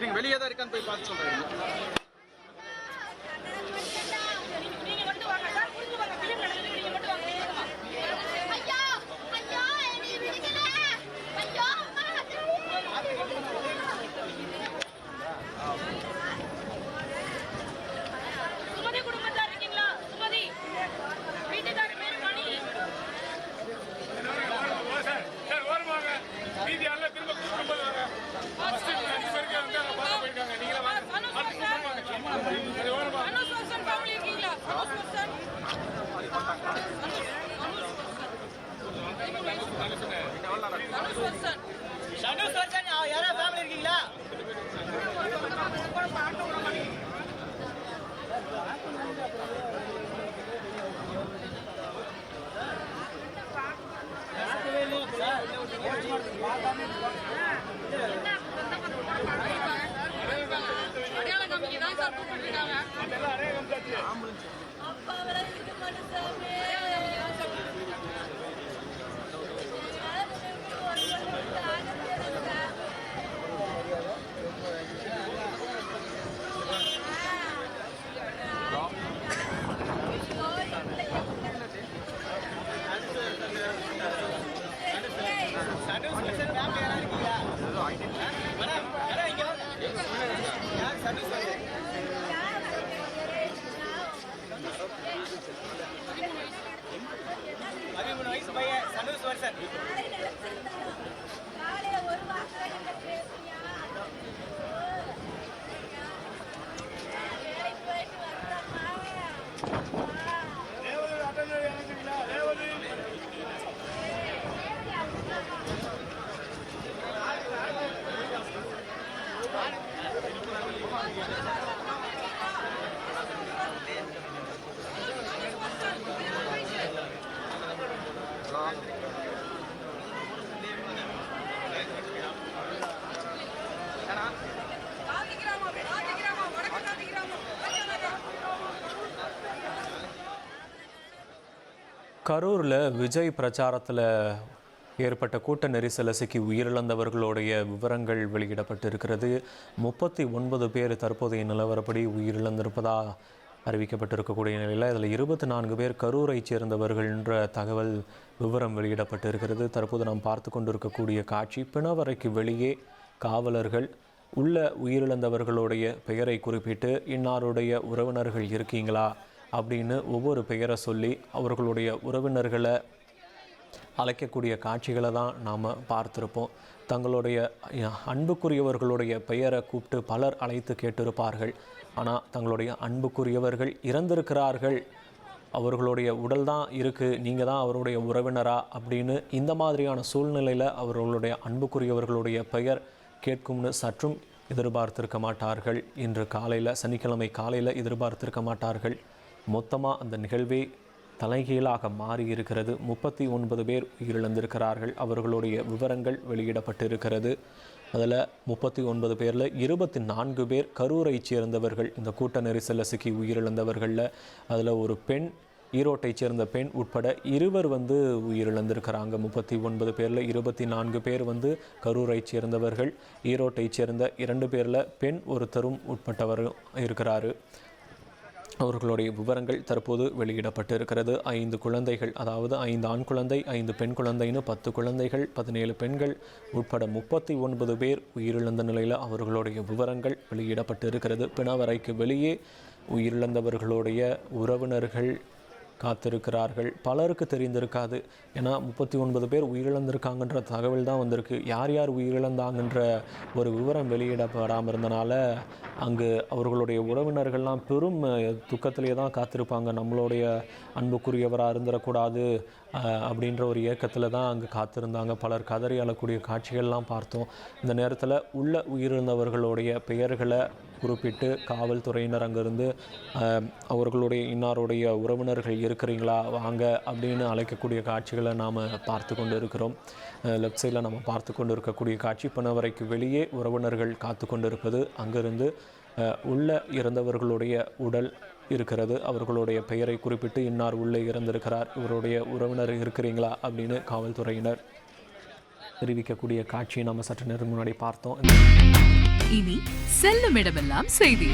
நீங்க வெளியே தான் இருக்கான்னு போய் பார்த்து சொல்றீங்க. கரூரில் விஜய் பிரச்சாரத்தில் ஏற்பட்ட கூட்ட நெரிசலை சிக்கி உயிரிழந்தவர்களுடைய விவரங்கள் வெளியிடப்பட்டிருக்கிறது. 39 பேர் தற்போதைய நிலவரப்படி உயிரிழந்திருப்பதாக அறிவிக்கப்பட்டிருக்கக்கூடிய நிலையில் இதில் 24 பேர் கரூரைச் சேர்ந்தவர்கள் என்ற தகவல் விவரம் வெளியிடப்பட்டிருக்கிறது. தற்போது நாம் பார்த்து கொண்டிருக்கக்கூடிய காட்சி, பிணவரைக்கு வெளியே காவலர்கள் உள்ள உயிரிழந்தவர்களுடைய பெயரை குறிப்பிட்டு இன்னாருடைய உறவினர்கள் இருக்கீங்களா அப்படின்னு ஒவ்வொரு பெயரை சொல்லி அவர்களுடைய உறவினர்களை அழைக்கக்கூடிய காட்சிகளை தான் நாம் பார்த்துருப்போம். தங்களுடைய அன்புக்குரியவர்களுடைய பெயரை கூப்பிட்டு பலர் அழைத்து கேட்டிருப்பார்கள். ஆனால் தங்களுடைய அன்புக்குரியவர்கள் இறந்திருக்கிறார்கள், அவர்களுடைய உடல் தான் இருக்குது, நீங்கள் தான் அவருடைய உறவினரா அப்படின்னு இந்த மாதிரியான சூழ்நிலையில் அவர்களுடைய அன்புக்குரியவர்களுடைய பெயர் கேட்கும்னு சற்றும் எதிர்பார்த்திருக்க மாட்டார்கள். இன்று காலையில், சனிக்கிழமை காலையில் எதிர்பார்த்திருக்க மாட்டார்கள். மொத்தமாக அந்த நிகழ்வே தலைகீழாக மாறி இருக்கிறது. 39 பேர் உயிரிழந்திருக்கிறார்கள். அவர்களுடைய விவரங்கள் வெளியிடப்பட்டிருக்கிறது. அதில் 39 பேரில் 24 பேர் கரூரைச் சேர்ந்தவர்கள். இந்த கூட்ட நெரிசலில் சிக்கி உயிரிழந்தவர்களில் அதில் ஒரு பெண், ஈரோட்டைச் சேர்ந்த பெண் உட்பட 2 உயிரிழந்திருக்கிறாங்க. 39 பேரில் 24 பேர் கரூரைச் சேர்ந்தவர்கள். ஈரோட்டைச் சேர்ந்த 2 பேரில் பெண் ஒருத்தரும் உட்பட்டவர் இருக்கிறார். அவர்களுடைய விவரங்கள் தற்போது வெளியிடப்பட்டு இருக்கிறது. 5 குழந்தைகள், அதாவது 5 ஆண் குழந்தை, 5 பெண் குழந்தைன்னு 10 குழந்தைகள், 17 பெண்கள் உட்பட 39 பேர் உயிரிழந்த நிலையில் அவர்களுடைய விவரங்கள் வெளியிடப்பட்டு இருக்கிறது. பிணவரைக்கு வெளியே உயிரிழந்தவர்களுடைய உறவினர்கள் காத்திருக்கிறார்கள். பலருக்கு தெரிந்திருக்காது. ஏன்னா 39 பேர் உயிரிழந்திருக்காங்கன்ற தகவல் தான் வந்திருக்கு. யார் யார் உயிரிழந்தாங்கன்ற ஒரு விவரம் வெளியிடப்படாமல் இருந்தனால அங்கு அவர்களுடைய உறவினர்கள்லாம் பெரும் துக்கத்திலே தான் காத்திருப்பாங்க. நம்மளுடைய அன்புக்குரியவராக இருந்துடக்கூடாது அப்படின்ற ஒரு இயக்கத்தில் தான் அங்கு காத்திருந்தாங்க. பலர் கதறி அழக்கூடிய காட்சிகள்லாம் பார்த்தோம். இந்த நேரத்தில் உள்ள உயிரிழந்தவர்களுடைய பெயர்களை குறிப்பிட்டு காவல்துறையினர் அங்கிருந்து அவர்களுடைய இன்னாருடைய உறவினர்கள் இருக்கிறீங்களா வாங்க அப்படின்னு அழைக்கக்கூடிய காட்சிகளை நாம் பார்த்து கொண்டு இருக்கிறோம். லெஃப்ட் சைடில் நம்ம பார்த்து கொண்டு இருக்கக்கூடிய காட்சி, பிணவரைக்கு வெளியே உறவினர்கள் காத்து கொண்டு இருப்பது. அங்கிருந்து உள்ள இறந்தவர்களுடைய உடல் இருக்கிறது. அவர்களுடைய பெயரை குறிப்பிட்டு இன்னார் உள்ளே இறந்திருக்கிறார், இவருடைய உறவினர் இருக்கிறீங்களா அப்படின்னு காவல்துறையினர் தெரிவிக்கக்கூடிய காட்சியை நம்ம சற்று நேரம் முன்னாடி பார்த்தோம். இனி செல்லும் இடமெல்லாம் செய்தி.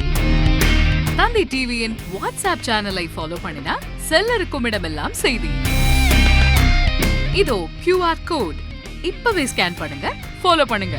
தந்தி டிவியின் வாட்ஸ்அப் சேனலை ஃபாலோ பண்ணினா செல்ல இருக்கும் இடமெல்லாம் செய்தி. இதோ QR கோட் இப்பவே ஸ்கேன் பண்ணுங்க, ஃபாலோ பண்ணுங்க.